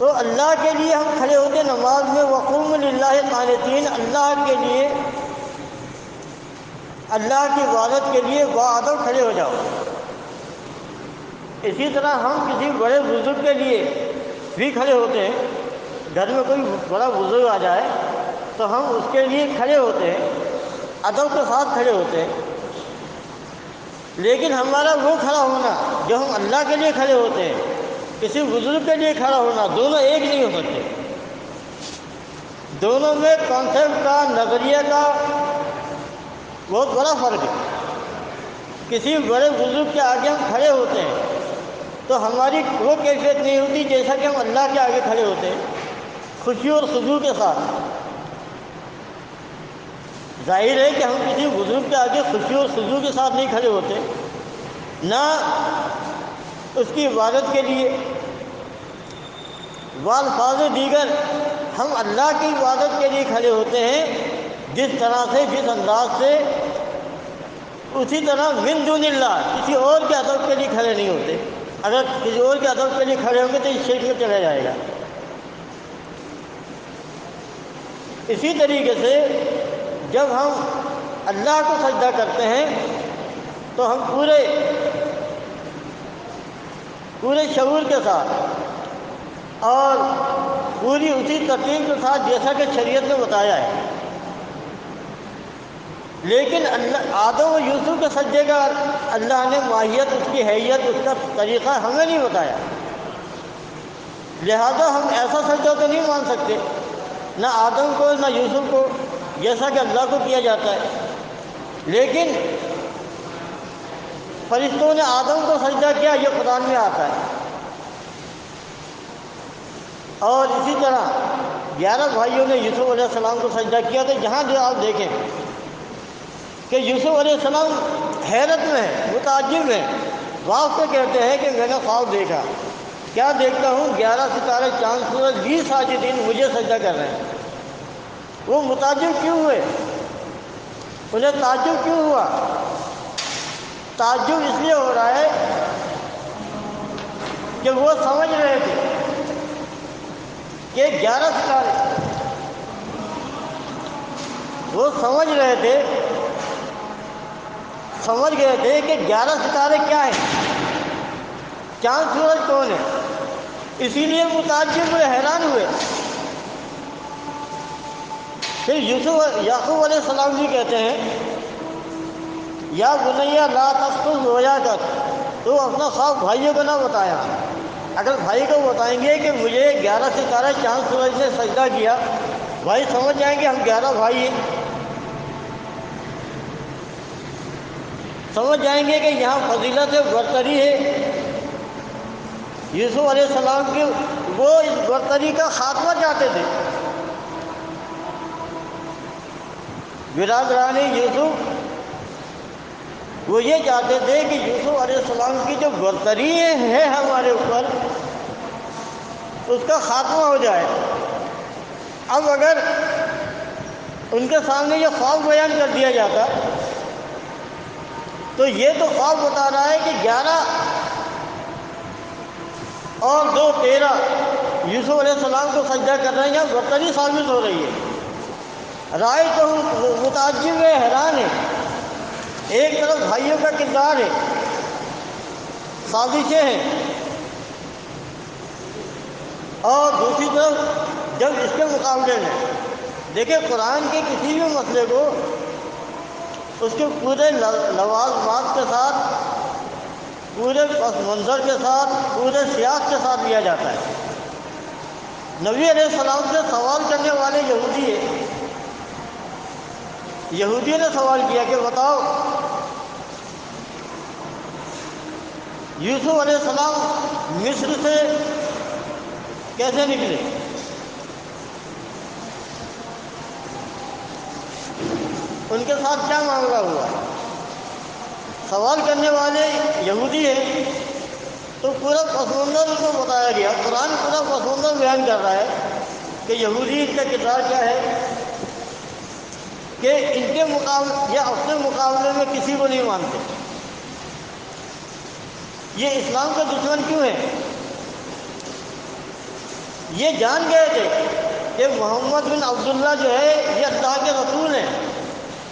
تو اللہ کے لیے ہم کھڑے ہوتے ہیں نماز میں، وقوموا للہ قانتین، اللہ کے لیے، اللہ کی عبادت کے لیے باادب کھڑے ہو جاؤ۔ اسی طرح ہم کسی بڑے بزرگ کے لیے بھی کھڑے ہوتے ہیں، گھر میں کوئی بڑا بزرگ آ جائے تو ہم اس کے لیے کھڑے ہوتے ہیں، ادب کے ساتھ کھڑے ہوتے ہیں، لیکن ہمارا وہ کھڑا ہونا جو ہم اللہ کے لیے کھڑے ہوتے ہیں، کسی بزرگ کے لیے کھڑا ہونا، دونوں ایک نہیں ہو سکتے۔ دونوں میں کانسیپٹ کا، نظریہ کا بہت بڑا فرق ہے۔ کسی بڑے بزرگ کے آگے ہم کھڑے ہوتے ہیں تو ہماری وہ کیفیت نہیں ہوتی جیسا کہ ہم اللہ کے آگے کھڑے ہوتے ہیں، خوشی اور خضوع کے ساتھ۔ ظاہر ہے کہ ہم کسی بزرگ کے آگے خوشی اور خضوع کے ساتھ نہیں کھڑے ہوتے، نہ اس کی عبادت کے لیے، والفاظ دیگر ہم اللہ کی عبادت کے لیے کھڑے ہوتے ہیں، جس طرح سے، جس انداز سے، اسی طرح من دون اللہ کسی اور کے ادب کے لیے کھڑے نہیں ہوتے۔ اگر کسی اور کے ادب کے لیے کھڑے ہوں گے تو اس شرک میں چلا جائے گا۔ اسی طریقے سے جب ہم اللہ کو سجدہ کرتے ہیں تو ہم پورے شعور کے ساتھ اور پوری اسی ترتیب کے ساتھ جیسا کہ شریعت نے بتایا ہے، لیکن آدم و یوسف کے سجدے کا اللہ نے ماہیت، اس کی حیت، اس کا طریقہ ہمیں نہیں بتایا، لہذا ہم ایسا سجدہ تو نہیں مان سکتے، نہ آدم کو نہ یوسف کو، جیسا کہ اللہ کو کیا جاتا ہے۔ لیکن فرشتوں نے آدم کو سجدہ کیا، یہ قرآن میں آتا ہے۔ اور اسی طرح 11 بھائیوں نے یوسف علیہ السلام کو سجدہ کیا، تو جہاں جو آپ دیکھیں کہ یوسف علیہ السلام حیرت میں ہے، متعجب ہے، باپ سے کہتے ہیں کہ میں نے خواب دیکھا، کیا دیکھتا ہوں، 11 ستارے، چاند، سورج، 20 ساجدین مجھے سجدہ کر رہے ہیں۔ وہ متعجب کیوں ہوئے؟ انہیں تعجب کیوں ہوا؟ تعجب اس لیے ہو رہا ہے کہ وہ سمجھ رہے تھے کہ 11 ستارے، وہ سمجھ گئے تھے کہ 11 ستارے کیا ہیں، چاند سورج کون ہے، اسی لیے متعجب ہوئے، حیران ہوئے۔ پھر یعقوب علیہ السلام بھی کہتے ہیں، یا بنیا لا تقصص رؤیاک، تو اپنا خواب بھائیوں کو نہ بتایا۔ اگر بھائی کو بتائیں گے کہ مجھے 11 ستارے، چاند سورج نے سجدہ کیا، بھائی سمجھ جائیں گے ہم 11 بھائی ہیں، سمجھ جائیں گے کہ یہاں فضیلت برتری ہے۔ یوسف علیہ السلام کی وہ اس برتری کا خاتمہ چاہتے تھے۔ برادران یوسف وہ یہ چاہتے تھے کہ یوسف علیہ السلام کی جو برتری ہے ہمارے اوپر، اس کا خاتمہ ہو جائے۔ اب اگر ان کے سامنے یہ خواب بیان کر دیا جاتا تو یہ تو خواب بتا رہا ہے کہ 11 اور 2 13 یوسف علیہ السلام کو سجدہ کر رہے ہیں، یا برتری ثابت ہو رہی ہے۔ رائے تو متعجب ہے، حیران ہے۔ ایک طرف بھائیوں کا کردار ہے، سازشیں ہیں، اور دوسری طرف جب اس کے مقابلے میں دیکھیں قرآن کے کسی بھی مسئلے کو اس کے پورے لوازمات کے ساتھ، پورے پس منظر کے ساتھ، پورے سیاق کے ساتھ لیا جاتا ہے۔ نبی علیہ السلام سے سوال کرنے والے یہودیوں نے سوال کیا کہ بتاؤ یوسف علیہ السلام مصر سے کیسے نکلے؟ ان کے ساتھ کیا معاملہ ہوا؟ سوال کرنے والے یہودی ہیں تو پورا پس منظر ان کو بتایا گیا۔ قرآن پورا پس منظر بیان کر رہا ہے کہ یہودی ان کا کردار کیا ہے، کہ ان کے مقابلے یا اپنے مقابلے میں کسی کو نہیں مانتے۔ یہ اسلام کا دشمن کیوں ہے؟ یہ جان گئے تھے کہ محمد بن عبداللہ جو ہے یہ اللہ کے رسول ہیں،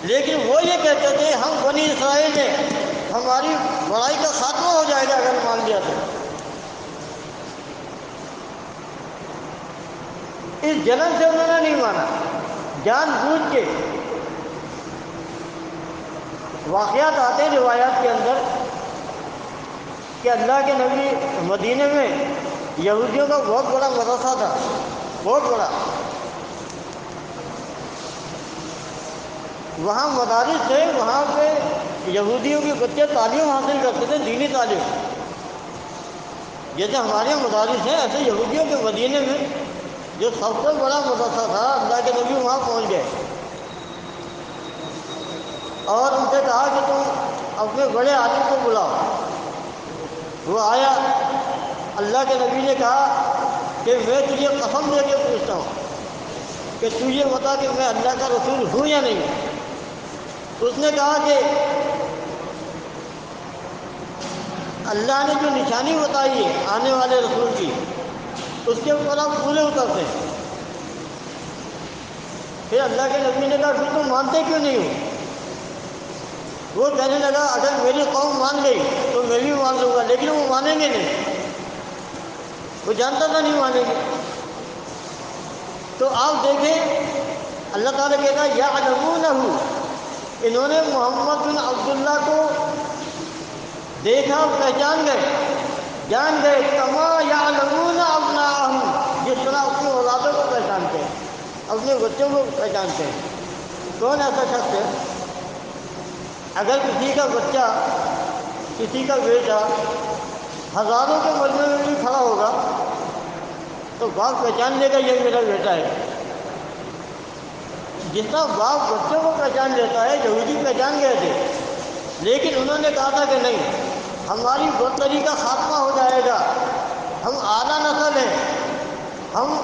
لیکن وہ یہ کہتے تھے ہم بنی اسرائیل ہیں، ہماری بڑائی کا خاتمہ ہو جائے گا اگر مان لیا تو۔ اس جلن سے انہوں نے نہیں مانا، جان بوجھ کے۔ واقعات آتے ہیں روایات کے اندر کہ اللہ کے نبی مدینے میں یہودیوں کا بہت بڑا مدرسہ تھا، بہت بڑا۔ وہاں مدارس تھے، وہاں پہ یہودیوں کے بچے تعلیم حاصل کرتے تھے، دینی تعلیم۔ جیسے ہمارے یہاں مدارس ہیں، ایسے یہودیوں کے مدینے میں جو سب سے بڑا مدرسہ تھا، اللہ کے نبی وہاں پہنچ گئے اور ان سے کہا کہ تم اپنے بڑے عالم کو بلاؤ۔ وہ آیا، اللہ کے نبی نے کہا کہ میں تجھے قسم دے کے پوچھتا ہوں کہ تو یہ بتا کہ میں اللہ کا رسول ہوں یا نہیں۔ اس نے کہا کہ اللہ نے جو نشانی بتائی ہے آنے والے رسول کی، اس کے اوپر آپ پورے اترتے ہیں۔ پھر اللہ کے نبی نے کہا پھر تم مانتے کیوں نہیں ہو؟ وہ کہنے لگا اگر میری قوم مان گئی تو میں بھی مان لوں گا، لیکن وہ مانیں گے نہیں، وہ جانتا تھا نہیں مانیں گے۔ تو آپ دیکھیں اللہ تعالیٰ کہتا ہے یعلمونہ، انہوں نے محمد بن عبداللہ کو دیکھا، پہچان گئے، جان گئے، کما یعلمون ابناءہم، جس طرح اپنی اولادوں کو پہچانتے ہیں، اپنے بچوں کو پہچانتے ہیں۔ کون ایسا شخص ہے اگر کسی کا بچہ، کسی کا بیٹا ہزاروں کے مجمع میں بھی کھڑا ہوگا تو باپ پہچان لے گا یہ میرا بیٹا ہے۔ جس طرح باپ بچوں کو پہچان لیتا ہے، یہودی پہچان گئے تھے، لیکن انہوں نے کہا تھا کہ نہیں، ہماری برتری کا خاتمہ ہو جائے گا، ہم اعلیٰ نسل ہیں، ہم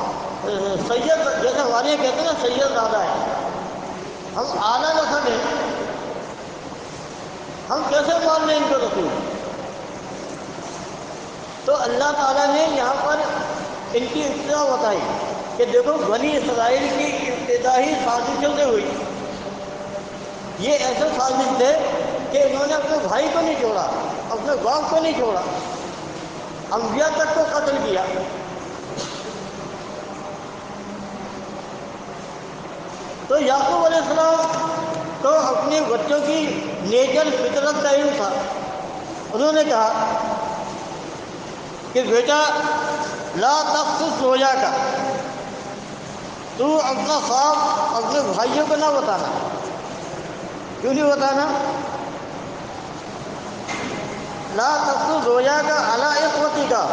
سید، جیسے ہمارے یہاں کہتے ہیں نا سید زیادہ ہے، ہم اعلیٰ نسل ہیں، ہم کیسے مان لیں ان کو رسول؟ تو اللہ تعالیٰ نے یہاں پر ان کی ابتدا بتائی کہ دیکھو بنی اسرائیل کی ابتدائی سازشوں سے ہوئی۔ یہ ایسے سازش تھے کہ انہوں نے اپنے بھائی کو نہیں چھوڑا، اپنے باپ کو نہیں چھوڑا، انبیاء تک کو قتل کیا۔ تو یعقوب علیہ السلام تو اپنے بچوں کی نیچر فطرت کا علم تھا۔ انہوں نے کہا کہ بیٹا لا تقصص رویا کا، تو اپنا خواب اپنے بھائیوں کو نہ بتانا۔ کیوں نہیں بتانا؟ لا تقصص رویا کا علی اخوتی کا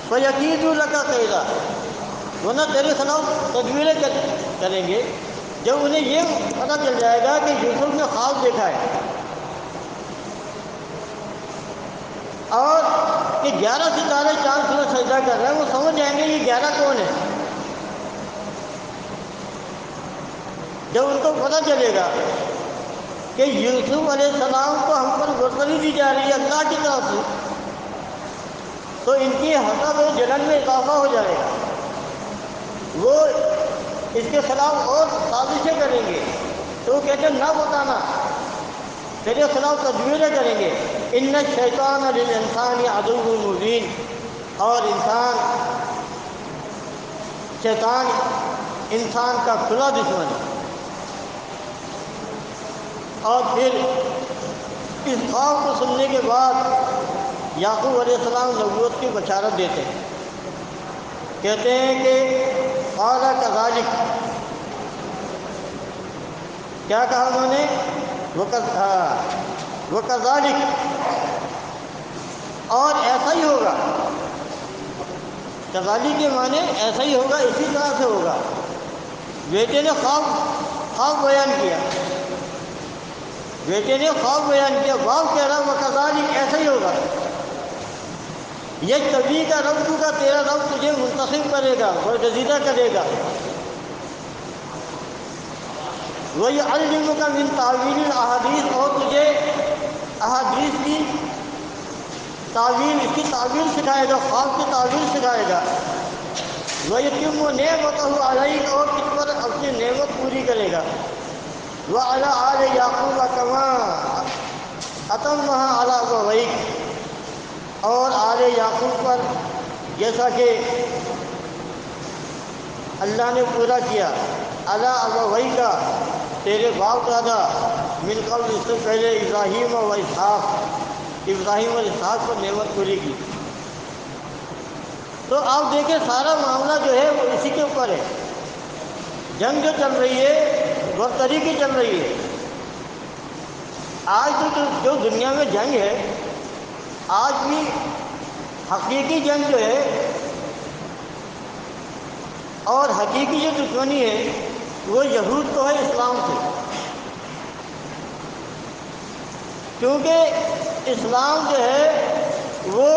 فیکیدوا لک کیدا، ورنہ تیرے خلاف تدبیریں کریں گے جب انہیں یہ پتہ چل جائے گا کہ یوسف نے خواب دیکھا ہے اور کہ 11 ستارے چاند سورج سجدہ کر رہے ہیں، وہ سمجھ جائیں گے یہ 11 کون ہے۔ جب ان کو پتہ چلے گا کہ یوسف علیہ السلام کو ہم پر برتری دی جا رہی ہے اللہ کی طرف سے، تو ان کی حسد و جلن میں اضافہ ہو جائے گا، وہ اس کے خلاف اور سازشیں کریں گے۔ تو وہ کہتے ہیں نہ بتانا، تیرے خلاف تدبیریں کریں گے۔ ان الشیطان للانسان عدو مبین، اور شیطان انسان کا کھلا دشمن ہے۔ اور پھر اس خواب کو سننے کے بعد یعقوب علیہ السلام نبوت کی بشارت دیتے ہیں، کہتے ہیں کہ قال کذالک، کیا کہا انہوں نے؟ وکذالک، اور ایسا ہی ہوگا۔ کذالک کے معنی ایسا ہی ہوگا، اسی طرح سے ہوگا۔ بیٹے نے خواب بیان کیا، بیٹے نے خواب بیان کیا، باپ کہہ رہا وکذالک، ایسا ہی ہوگا۔ یہ کبھی کا رب کا، تیرا رب تجھے منتخب کرے گا، برگزیدہ کرے گا۔ وَيُعَلِّمُكَ مِن تَأْوِيلِ الْأَحَادِيثِ، اور تجھے احادیث کی تعویل، اس کی تعویل سکھائے گا، خواب کی تعویل سکھائے گا۔ وَيَتِمُّ نِعْمَتَهُ عَلَيْكَ، اور اس پر اپنی نعمت پوری کرے گا، وَعَلَىٰ آلِ یعقوب کما أَتَمَّهَا عَلَىٰ أَبَوَيْکَ، اور آل یعقوب پر جیسا کہ اللہ نے پورا کیا، عَلَىٰ أَبَوَيْکَ، تیرے باپ دادا، من قبل، اس سے پہلے، ابراہیم و اسحاق، ابراہیم اور اسحاق پر نعمت پوری کی۔ تو آپ دیکھیں سارا معاملہ جو ہے وہ اسی کے اوپر ہے۔ جنگ جو چل رہی ہے برتری کی چل رہی ہے۔ آج تو جو دنیا میں جنگ ہے، آج بھی حقیقی جنگ جو ہے اور حقیقی جو دشمنی ہے وہ یہود تو ہے اسلام سے، کیونکہ اسلام جو ہے وہ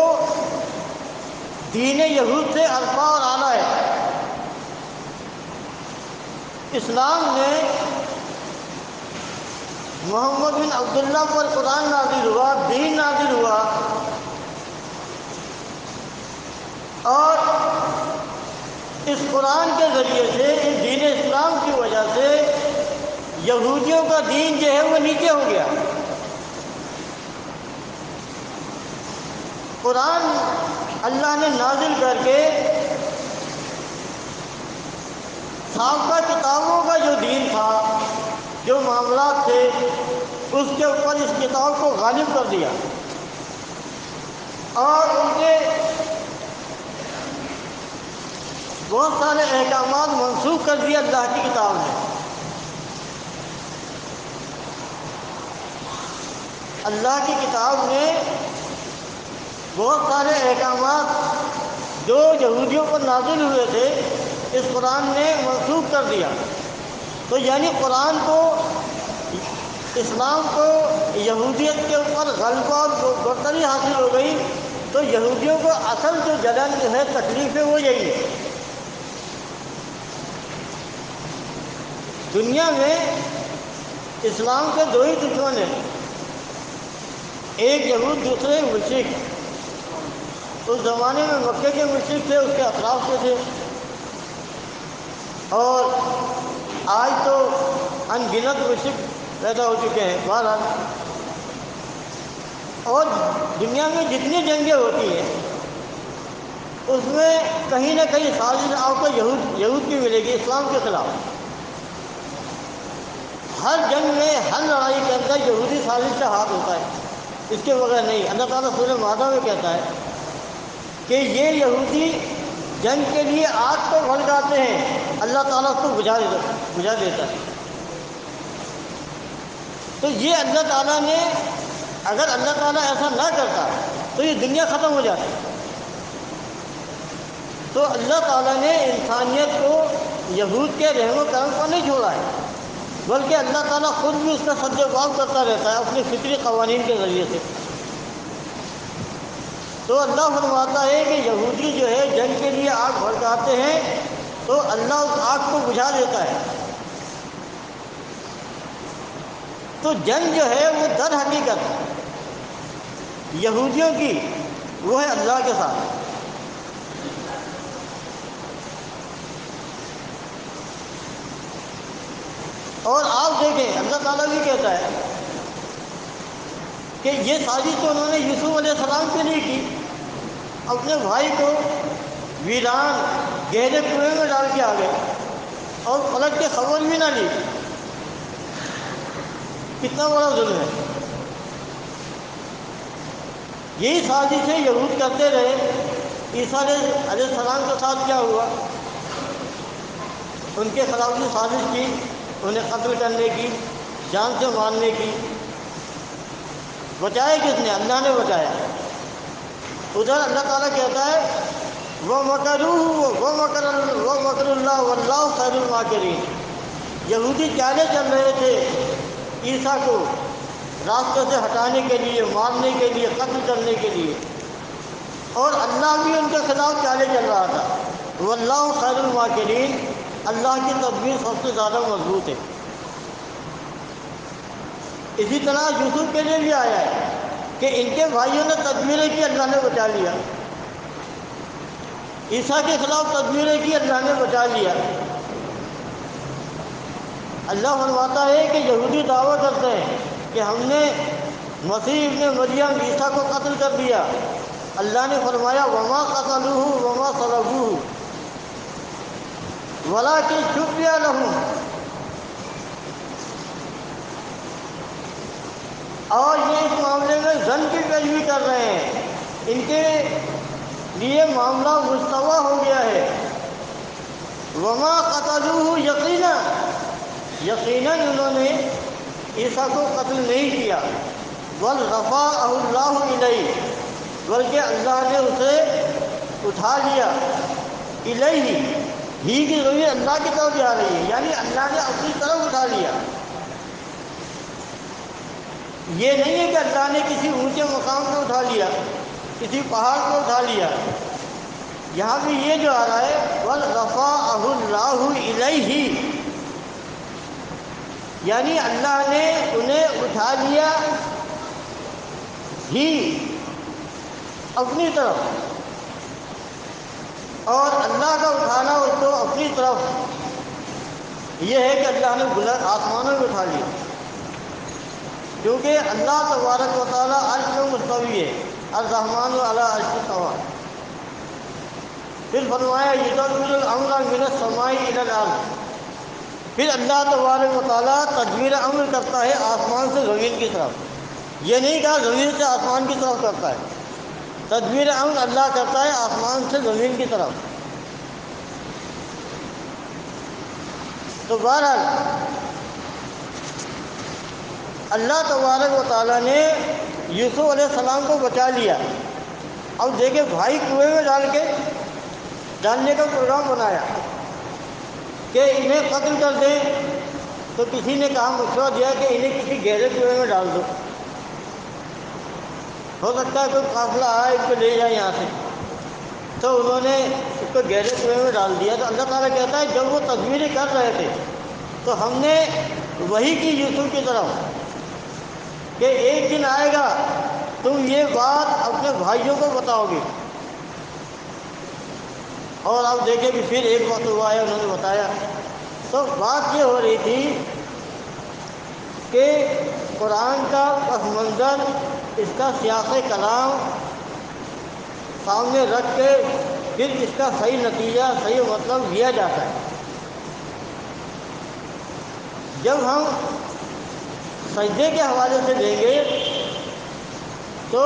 دین یہود سے ارفع اور اعلیٰ ہے۔ اسلام نے محمد بن عبداللہ پر قرآن نازل ہوا، دین نازل ہوا، اور اس قرآن کے ذریعے سے، اس دین اسلام کی وجہ سے یہودیوں کا دین جو ہے وہ نیچے ہو گیا۔ قرآن اللہ نے نازل کر کے سابقہ کتابوں کا جو دین تھا، جو معاملات تھے، اس کے اوپر اس کتاب کو غالب کر دیا، اور ان کے بہت سارے احکامات منسوخ کر دیے اللہ کی کتاب نے۔ اللہ کی کتاب نے بہت سارے احکامات جو یہودیوں پر نازل ہوئے تھے، اس قرآن نے منسوخ کر دیا۔ تو یعنی قرآن کو، اسلام کو یہودیت کے اوپر غلبہ اور برتری حاصل ہو گئی۔ تو یہودیوں کو اصل جو جلن جو ہے، تکلیف ہے، وہ یہی ہے۔ دنیا میں اسلام کے دو ہی دشمن ہیں، ایک یہود، دوسرے مشرک۔ اس زمانے میں مکے کے مشرک تھے، اس کے اطراف کے تھے، اور آج تو ان گنت مشرک پیدا ہو چکے ہیں۔ بہرحال، اور دنیا میں جتنی جنگیں ہوتی ہیں اس میں کہیں نہ کہیں سازش آپ کو یہود کی ملے گی اسلام کے خلاف۔ ہر جنگ میں، ہر لڑائی کے اندر یہودی سازش کا ہاتھ ہوتا ہے، اس کے بغیر نہیں۔ اللہ تعالیٰ سورہ مائدہ میں کہتا ہے کہ یہ یہودی جنگ کے لیے آگ کو بھڑکاتے ہیں، اللہ تعالیٰ اس کو بجھا دیتا ہے۔ تو یہ اللہ تعالیٰ نے، اگر اللہ تعالیٰ ایسا نہ کرتا تو یہ دنیا ختم ہو جاتی۔ تو اللہ تعالیٰ نے انسانیت کو یہود کے رحم و کرم پر نہیں چھوڑا ہے، بلکہ اللہ تعالیٰ خود بھی اس کا سد و باب کرتا رہتا ہے اپنے فطری قوانین کے ذریعے سے۔ تو اللہ فرماتا ہے کہ یہودی جو ہے جنگ کے لیے آگ بھڑکاتے ہیں تو اللہ اس آگ کو بجھا دیتا ہے۔ تو جنگ جو ہے وہ در حقیقت یہودیوں کی وہ ہے اللہ کے ساتھ۔ اور آپ دیکھیں اللہ تعالیٰ بھی کہتا ہے کہ یہ سازش تو انہوں نے یوسف علیہ السلام کے لیے کی، اپنے بھائی کو ویران گہرے کنویں میں ڈال کے آ گئے اور پلٹ کے خبر بھی نہ لی۔ کتنا بڑا ظلم ہے۔ یہی سازشیں یہود کرتے رہے۔ عیسیٰ علیہ السلام کے ساتھ کیا ہوا؟ ان کے خلاف بھی سازش کی، انہیں قتل کرنے کی، جان سے مارنے کی۔ بچایا کس نے؟ اللہ نے بچایا۔ ادھر اللہ تعالیٰ کہتا ہے وَمَكَرُوا وَمَكْرُ اللَّهِ وَاللَّهُ خَيْرُ الْمَاكِرِينَ۔ یہودی چالیں چل رہے تھے عیسیٰ کو راستے سے ہٹانے کے لیے، مارنے کے لیے، قتل کرنے کے لیے، اور اللہ بھی ان کے خلاف چالیں چل رہا تھا۔ وَاللَّهُ خَيْرُ الْمَاكِرِينَ، اللہ کی تدبیر سب سے زیادہ مضبوط ہے۔ اسی طرح یوسف کے لیے بھی آیا ہے کہ ان کے بھائیوں نے تدبیریں کی، اللہ نے بچا لیا۔ عیسیٰ کے خلاف تدبیریں کی، اللہ نے بچا لیا۔ اللہ فرماتا ہے کہ یہودی دعویٰ کرتے ہیں کہ ہم نے مسیح ابن مریم عیسیٰ کو قتل کر دیا۔ اللہ نے فرمایا وما قتلوہ وما صلبوہ ولکن شبہ لہم۔ اور یہ اس معاملے میں ظن کی پیروی کر رہے ہیں، ان کے لیے معاملہ مستوی ہو گیا ہے۔ وما قتلوہ یقیناً انہوں نے عیسیٰ کو قتل نہیں کیا، بل رفعہ اللہ الیہ، بلکہ اللہ نے اسے اٹھا لیا۔ الیہ ہی کی ضمیر اللہ کی طرف جا رہی ہے، یعنی اللہ نے اپنی طرف اٹھا لیا۔ یہ نہیں ہے کہ اللہ نے کسی اونچے مقام پہ اٹھا لیا، کسی پہاڑ پہ اٹھا لیا۔ یہاں بھی یہ جو آ رہا ہے بل رفعہ اللہ الیہ، یعنی اللہ نے انہیں اٹھا لیا ہی اپنی طرف، اور اللہ کا اٹھانا اس کو اپنی طرف یہ ہے کہ اللہ نے بلند آسمانوں میں اٹھا لیا، کیونکہ اللہ تبارک و تعالیٰ عرش میں مستوی ہے، الرحمن علی عرش استویٰ۔ پھر فرمایا یدبر الامر من السماء الی الارض، پھر اللہ تبارک و تعالیٰ تدبیر امر کرتا ہے آسمان سے زمین کی طرف۔ یہ نہیں کہا زمین سے آسمان کی طرف کرتا ہے، تدبیر امر اللہ کرتا ہے آسمان سے زمین کی طرف۔ تو بہرحال اللہ تبارک و تعالیٰ نے یوسف علیہ السلام کو بچا لیا۔ اب دیکھیں بھائی کنویں میں ڈالنے کا پروگرام بنایا کہ انہیں قتل کر دیں، تو کسی نے کہا مشورہ دیا کہ انہیں کسی گہرے کنویں میں ڈال دو، ہو سکتا ہے کوئی قافلہ آئے ان کو لے جائے یہاں سے، تو انہوں نے اس کو گہرے کنویں میں ڈال دیا۔ تو اللہ تعالیٰ کہتا ہے جب وہ تدبیریں کر رہے تھے تو ہم نے وحی کی یوسف کی طرف کہ ایک دن آئے گا تم یہ بات اپنے بھائیوں کو بتاؤ گے، اور آپ دیکھیں کہ پھر ایک وقت ہوا ہے انہوں نے بتایا۔ تو بات یہ ہو رہی تھی کہ قرآن کا پس منظر، اس کا سیاق کلام سامنے رکھ کے پھر اس کا صحیح نتیجہ، صحیح مطلب لیا جاتا ہے۔ جب ہم سجدے کے حوالے سے دیں گے تو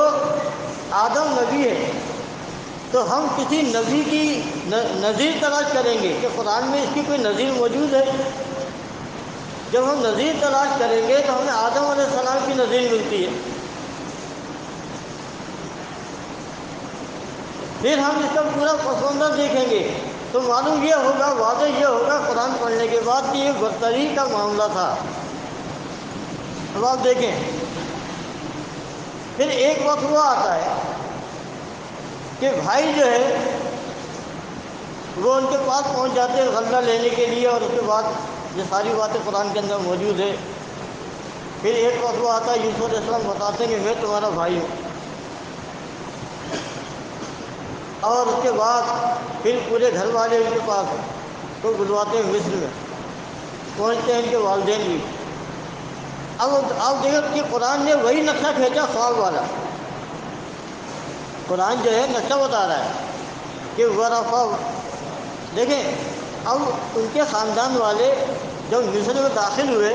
آدم نبی ہے، تو ہم کسی نبی کی نظیر تلاش کریں گے کہ قرآن میں اس کی کوئی نظیر موجود ہے۔ جب ہم نظیر تلاش کریں گے تو ہمیں آدم علیہ السلام کی نظیر ملتی ہے، پھر ہم اس کا پورا پس منظر دیکھیں گے تو معلوم یہ ہوگا، واضح یہ ہوگا قرآن پڑھنے کے بعد کہ یہ برتری کا معاملہ تھا۔ اب آپ دیکھیں پھر ایک وقت ہوا آتا ہے کہ بھائی جو ہے وہ ان کے پاس پہنچ جاتے ہیں غلہ لینے کے لیے، اور اس کے بعد یہ ساری باتیں قرآن کے اندر موجود ہے۔ پھر ایک وقت ہوا آتا ہے یوسف علیہ السلام بتاتے ہیں کہ میں تمہارا بھائی ہوں، اور اس کے بعد پھر پورے گھر والے ان کے پاس کو بلواتے ہیں، مصر میں پہنچتے ہیں ان کے والدین بھی۔ اب آپ دیکھیں کہ قرآن نے وہی نقشہ کھینچا خواب والا۔ قرآن جو ہے نقشہ بتا رہا ہے کہ ورفع، دیکھیں اب ان کے خاندان والے جب مصر میں داخل ہوئے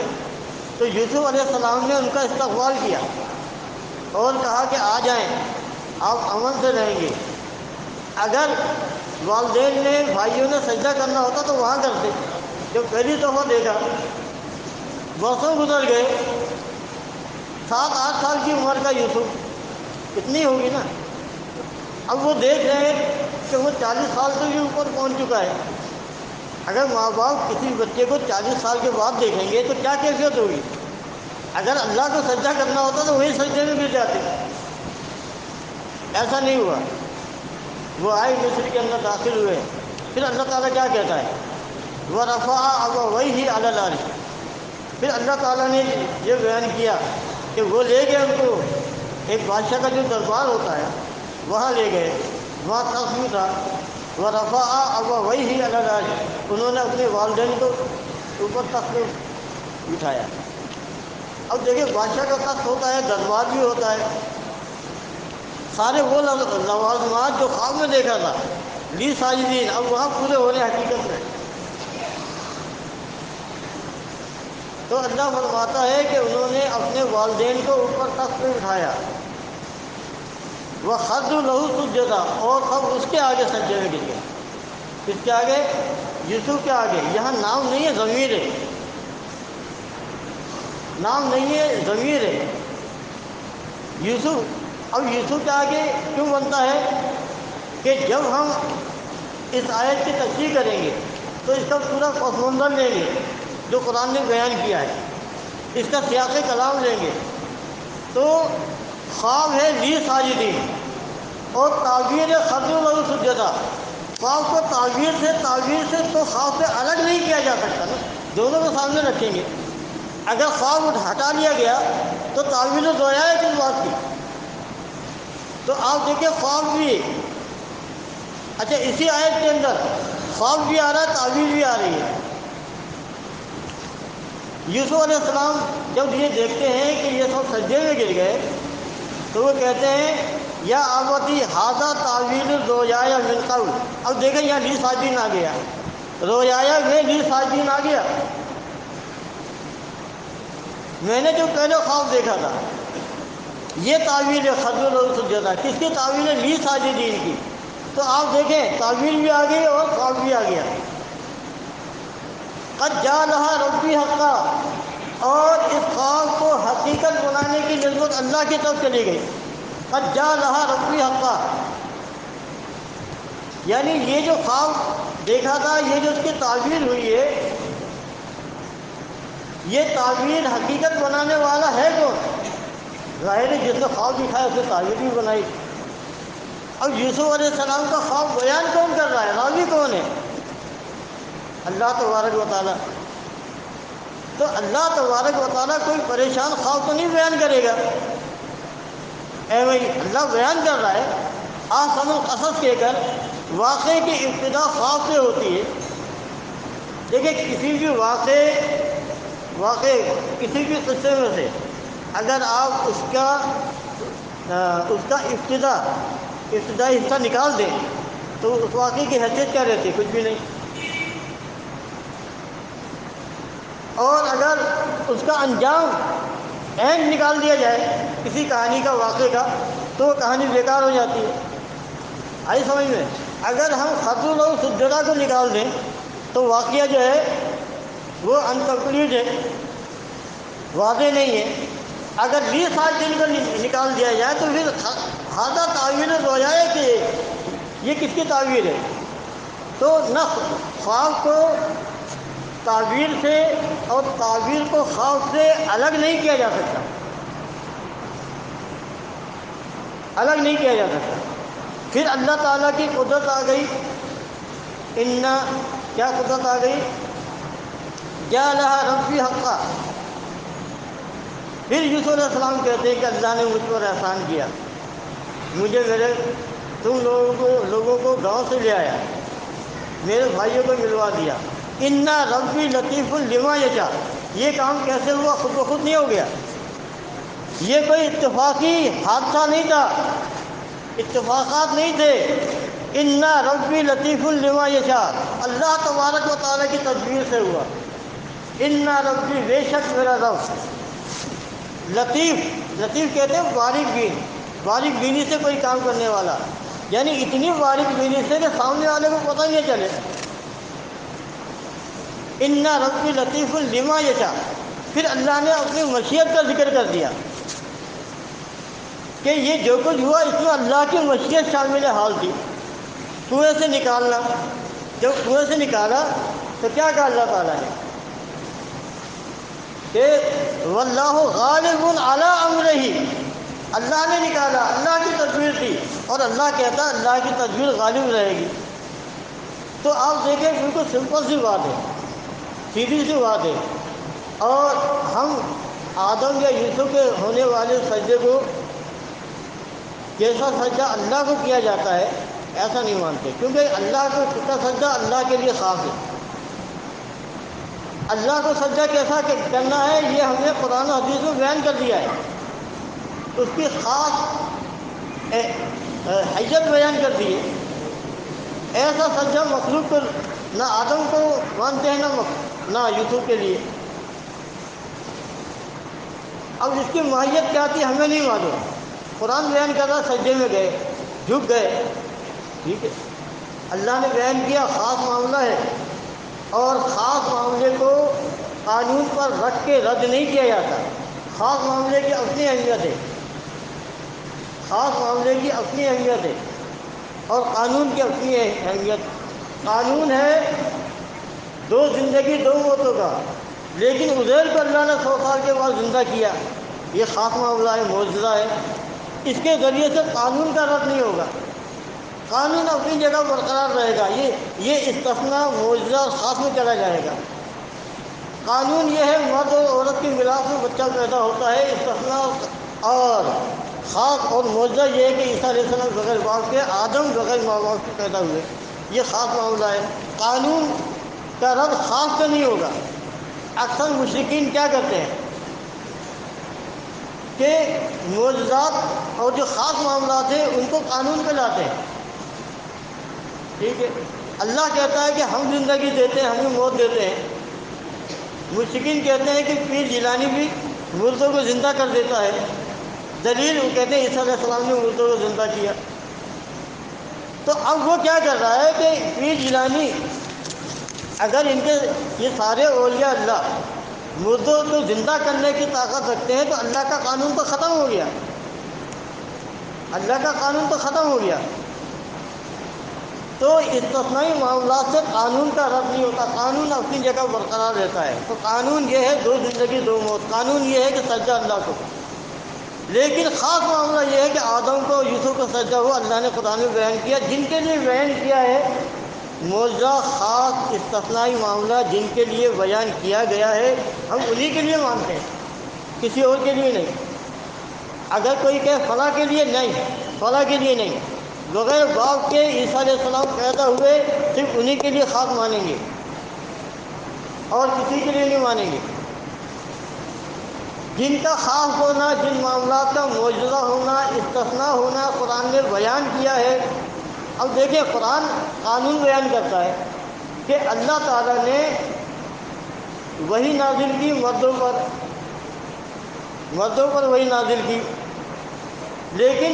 تو یوسف علیہ السلام نے ان کا استقبال کیا اور کہا کہ آ جائیں، آپ امن سے رہیں گے۔ اگر والدین نے، بھائیوں نے سجدہ کرنا ہوتا تو وہاں کرتے، جب پہلی دفعہ دیکھا، برسوں گزر گئے، 7-8 سال کی عمر کا یوسف، اتنی ہوگی نا۔ اب وہ دیکھ رہے ہیں کہ وہ 40 سال سے بھی اوپر پہنچ چکا ہے۔ اگر ماں باپ کسی بچے کو 40 سال کے بعد دیکھیں گے تو کیا کیفیت ہوگی؟ اگر اللہ کو سجدہ کرنا ہوتا تو وہی سجدے میں گر جاتے، ایسا نہیں ہوا۔ وہ آئے مصر کے اندر داخل ہوئے، پھر اللہ تعالیٰ کیا کہتا ہے وَرَفَعَ أَبَوَيْهِ عَلَى الْعَرْشِ، پھر اللہ تعالیٰ نے یہ بیان کیا کہ وہ لے گئے ان کو، ایک بادشاہ کا جو دربار ہوتا ہے وہاں لے گئے، وہاں تخت بھی تھا، ورفع ابویہ علی العرش، انہوں نے اپنے والدین کو اوپر تخت پہ بٹھایا۔ اب دیکھیں بادشاہ کا تخت ہوتا ہے، دربار بھی ہوتا ہے، سارے وہ لوازمات جو خواب میں دیکھا تھا لی ساجدین اب وہاں پورے ہو رہے حقیقت میں۔ تو اللہ فرماتا ہے کہ انہوں نے اپنے والدین کو اوپر تخت پہ اٹھایا، وَخَرُّوا لَهُ سُجَّدًا، اور سب اس کے آگے سجدے میں گر گئے۔ کس کے آگے؟ یوسف کے آگے۔ یہاں نام نہیں ہے، ضمیر ہے، نام نہیں ہے، ضمیر ہے یوسف۔ اب یوسف کے آگے کیوں بنتا ہے کہ جب ہم اس آیت کی تشریح کریں گے تو اس کا پورا پس منظر لیں گے جو قرآن نے بیان کیا ہے، اس کا سیاق کلام لیں گے تو خواب ہے لی ساجدین اور تعبیر خرُّوا لَهُ سُجَّدًا۔ خواب کو تعبیر سے تو خواب سے الگ نہیں کیا جا سکتا نا، دونوں کو سامنے رکھیں گے۔ اگر خواب ہٹا لیا گیا تو تعبیر زویا ہے کس بات کی؟ تو آپ دیکھیں خواب بھی، اچھا اسی آیت کے اندر خواب بھی آ رہا ہے، تعبیر بھی آ رہی ہے۔ یوسف علیہ السلام جب یہ دیکھتے ہیں کہ یہ سب سجدے میں گر گئے تو وہ کہتے ہیں یا آبتی ھذا تعویل رؤیایا من قبل۔ اب دیکھیں یہاں لی ساجدین آ گیا، رؤیایا میں لی ساجدین آ گیا، میں نے جو پہلے خواب دیکھا تھا یہ تعویل ہے خرُّوا لَهُ سُجَّدًا، کس کی تعویل ہے؟ لی ساجدین کی۔ تو آپ دیکھیں تعویل بھی آ گئی اور خواب بھی آ گیا۔ قد جعلها ربی حقا، اور اس خواب کو حقیقت بنانے کی نسبت اللہ کی طرف چلی گئی۔ قد جعلها ربی حقا، یعنی یہ جو خواب دیکھا تھا، یہ جو اس کی تعبیر ہوئی ہے، یہ تعبیر حقیقت بنانے والا ہے کون؟ ظاہر ہے جس نے خواب دکھایا اس نے تعبیر بھی بنائی۔ اب یوسف علیہ السلام کا خواب بیان کون کر رہا ہے؟ راوی کون ہے؟ اللہ تبارک و تعالیٰ۔ تو اللہ تبارک و تعالیٰ کوئی پریشان خواب تو نہیں بیان کرے گا، اے بھائی اللہ بیان کر رہا ہے۔ احسن القصص کہہ کر واقعے کی ابتدا خواب سے ہوتی ہے۔ دیکھیں کسی بھی واقعے کسی بھی قصے میں سے اگر آپ اس کا ابتدائی حصہ نکال دیں تو اس واقعے کی حیثیت کیا رہتی ہے؟ کچھ بھی نہیں۔ اور اگر اس کا انجام اینڈ نکال دیا جائے کسی کہانی کا، واقعے کا، تو وہ کہانی بیکار ہو جاتی ہے۔ آئی سمجھ میں؟ اگر ہم خرُّوا لَهُ سُجَّدًا کو نکال دیں تو واقعہ جو ہے وہ انکمپلیٹ ہے، واضح نہیں ہے۔ اگر لی ساجدین کو نکال دیا جائے تو پھر ھذا تعویل رؤیایا کہ یہ کس کی تعبیر ہے؟ تو نہ خواب کو تعبیر سے اور تعبیر کو خواب سے الگ نہیں کیا جا سکتا، الگ نہیں کیا جا سکتا۔ پھر اللہ تعالیٰ کی قدرت آ گئی، کیا قدرت آ گئی؟ جعلها ربی حقا۔ پھر یوسف علیہ السلام کہتے ہیں کہ اللہ نے مجھ پر احسان کیا، مجھے تم لوگوں کو گاؤں سے لے آیا، میرے بھائیوں کو ملوا دیا۔ انا ربی لطیف لما یشاء، یہ کام کیسے ہوا؟ خود بخود نہیں ہو گیا، یہ کوئی اتفاقی حادثہ نہیں تھا، اتفاقات نہیں تھے۔ انا ربی لطیف لما یشاء، اللہ تبارک و تعالیٰ کی تدبیر سے ہوا۔ انا ربی، بے شک میرا رب، لطیف کہتے ہیں باریک بینی سے کوئی کام کرنے والا، یعنی اتنی باریک بینی سے کہ سامنے والے کو پتہ ہی نہیں چلے۔ انا ربی لطیف لما یشاء، پھر اللہ نے اپنی مشیت کا ذکر کر دیا کہ یہ جو کچھ ہوا اس میں اللہ کی مشیت شامل حال تھی۔ کنویں سے نکالنا، جب کنویں سے نکالا تو کیا کہا اللہ تعالیٰ نے کہ واللہ غالب علی امرہ، اللہ نے نکالا، اللہ کی تدبیر تھی، اور اللہ کہتا اللہ کی تدبیر غالب رہے گی۔ تو آپ دیکھیں بالکل سمپل سی بات ہے، سیدھی سی بات ہے، اور ہم آدم یا یوسف کے ہونے والے سجدے کو جیسا سجدہ اللہ کو کیا جاتا ہے ایسا نہیں مانتے، کیونکہ اللہ کا سجدہ اللہ کے لیے خاص ہے۔ اللہ کو سجدہ کیسا کرنا ہے یہ ہم نے قرآن و حدیث میں بیان کر دیا ہے، اس کی خاص حیت بیان کر دی ہے۔ ایسا سجدہ مخلوق کو نہ آدم کو مانتے ہیں نہ یوسف کے لیے۔ اب اس کی ماہیت کیا تھی ہمیں نہیں معلوم، قرآن بیان کر رہا سجدے میں گئے، جھک گئے، ٹھیک ہے، اللہ نے بیان کیا خاص معاملہ ہے، اور خاص معاملے کو قانون پر رکھ کے رد نہیں کیا جاتا۔ خاص معاملے کی اپنی اہمیت ہے، خاص معاملے کی اپنی اہمیت ہے، اور قانون کی اپنی اہمیت۔ قانون ہے 2 زندگی 2 موتوں کا، لیکن عزیر کو اللہ نے 100 سال کے بعد زندہ کیا، یہ خاص معاملہ ہے، معجزہ ہے، اس کے ذریعے سے قانون کا رد نہیں ہوگا، قانون اپنی جگہ برقرار رہے گا۔ یہ استثناء معجزہ اور خاص میں چلا جائے گا۔ قانون یہ ہے مرد اور عورت کی ملاپ میں بچہ پیدا ہوتا ہے، استثناء اور خاص اور معجزہ یہ ہے کہ عیسیٰ علیہ السلام بغیر باپ کے، آدم بغیر ماں باپ کے پیدا ہوئے، یہ خاص معاملہ ہے۔ قانون کا رد خاص سے نہیں ہوگا۔ اکثر مشرکین کیا کرتے ہیں کہ معجزات اور جو خاص معاملات ہیں ان کو قانون پہ لاتے ہیں، ٹھیک ہے۔ اللہ کہتا ہے کہ ہم زندگی دیتے ہیں، ہمیں موت دیتے ہیں۔ مشرکین کہتے ہیں کہ پیر جیلانی بھی مردوں کو زندہ کر دیتا ہے، دلیل وہ کہتے ہیں عیسیٰ علیہ السلام نے مردوں کو زندہ کیا۔ تو اب وہ کیا کر رہا ہے کہ پیر جیلانی اگر ان کے یہ سارے اولیاء اللہ مردوں کو زندہ کرنے کی طاقت رکھتے ہیں تو اللہ کا قانون تو ختم ہو گیا، اللہ کا قانون تو ختم ہو گیا۔ تو استثنائی معاملات سے قانون کا رد نہیں ہوتا، قانون اپنی جگہ برقرار رہتا ہے۔ تو قانون یہ ہے 2 زندگی 2 موت، قانون یہ ہے کہ سجدہ اللہ کو، لیکن خاص معاملہ یہ ہے کہ آدم کو یوسف کو سجدہ ہوا، اللہ نے قرآن میں بیان کیا، جن کے لیے بیان کیا ہے معجزہ خاص استثنائی معاملہ جن کے لیے بیان کیا گیا ہے ہم انہی کے لیے مانتے ہیں، کسی اور کے لیے نہیں۔ اگر کوئی کہے فلاں کے لیے، نہیں، فلاں کے لیے نہیں، بغیر باپ کے عیسیٰ علیہ السلام پیدا ہوئے، صرف انہی کے لیے خاص مانیں گے اور کسی کے لیے نہیں مانیں گے۔ جن کا خاص ہونا، جن معاملات کا معجزہ ہونا، استثناء ہونا قرآن نے بیان کیا ہے۔ اب دیکھیں قرآن قانون بیان کرتا ہے کہ اللہ تعالیٰ نے وحی نازل کی مردوں پر وحی نازل کی، لیکن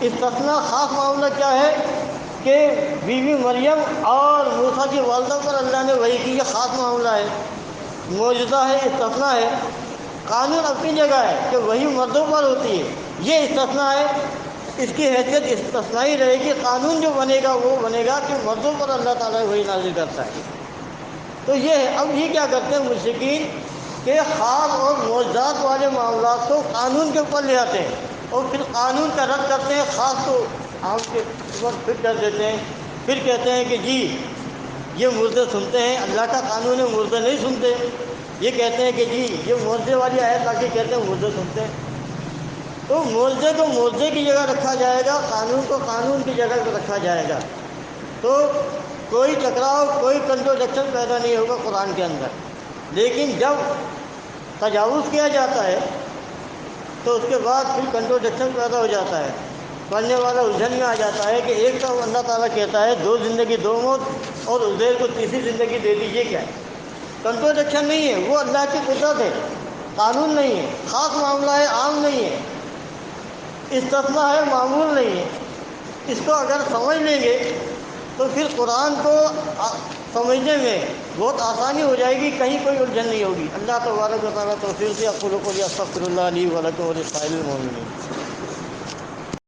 استثناء خاص معاملہ کیا ہے کہ بیوی مریم اور موسیٰ کی والدہ پر اللہ نے وحی کی، یہ خاص معاملہ ہے، معجزہ ہے، استثناء ہے۔ قانون اپنی جگہ ہے کہ وہی مردوں پر ہوتی ہے، یہ استثناء ہے، اس کی حیثیت استثنائی رہے گی۔ قانون جو بنے گا وہ بنے گا کہ مردوں پر اللہ تعالیٰ وہی نازل کرتا ہے۔ تو یہ ہے، اب یہ کیا کرتے ہیں مشرکین کہ خاص اور معجزات والے معاملات کو قانون کے اوپر لے آتے ہیں اور پھر قانون کا رد کرتے ہیں، خاص کو عام کے اوپر پھر کر دیتے ہیں، پھر کہتے ہیں کہ جی یہ مردے سنتے ہیں، اللہ کا قانون ہے مردے نہیں سنتے، یہ کہتے ہیں کہ جی یہ معجزے والی آیت آ کے کہتے ہیں مردے سنتے ہیں۔ تو معجزے کو معجزے کی جگہ رکھا جائے گا، قانون کو قانون کی جگہ پہ رکھا جائے گا، تو کوئی ٹکراؤ، کوئی کنٹروڈکشن پیدا نہیں ہوگا قرآن کے اندر۔ لیکن جب تجاوز کیا جاتا ہے تو اس کے بعد پھر کنٹروڈکشن پیدا ہو جاتا ہے، پڑھنے والا الجھن میں آ جاتا ہے کہ ایک تو اللہ تعالیٰ کہتا ہے 2 زندگی 2 موت اور عزیر کو تیسری زندگی دے دی، یہ کیا ہے؟ کنٹروڈکشن نہیں ہے، وہ اللہ کی قدرت ہے، قانون نہیں ہے، خاص معاملہ ہے، عام نہیں ہے، استثناء ہے، معمول نہیں ہے۔ اس کو اگر سمجھ لیں گے تو پھر قرآن کو سمجھنے میں بہت آسانی ہو جائے گی، کہیں کوئی الجھن نہیں ہوگی۔ اللہ تبارک و تعالیٰ توفیق سے اقول قولی استغفر اللہ لی و لکم ولسائر المؤمنین۔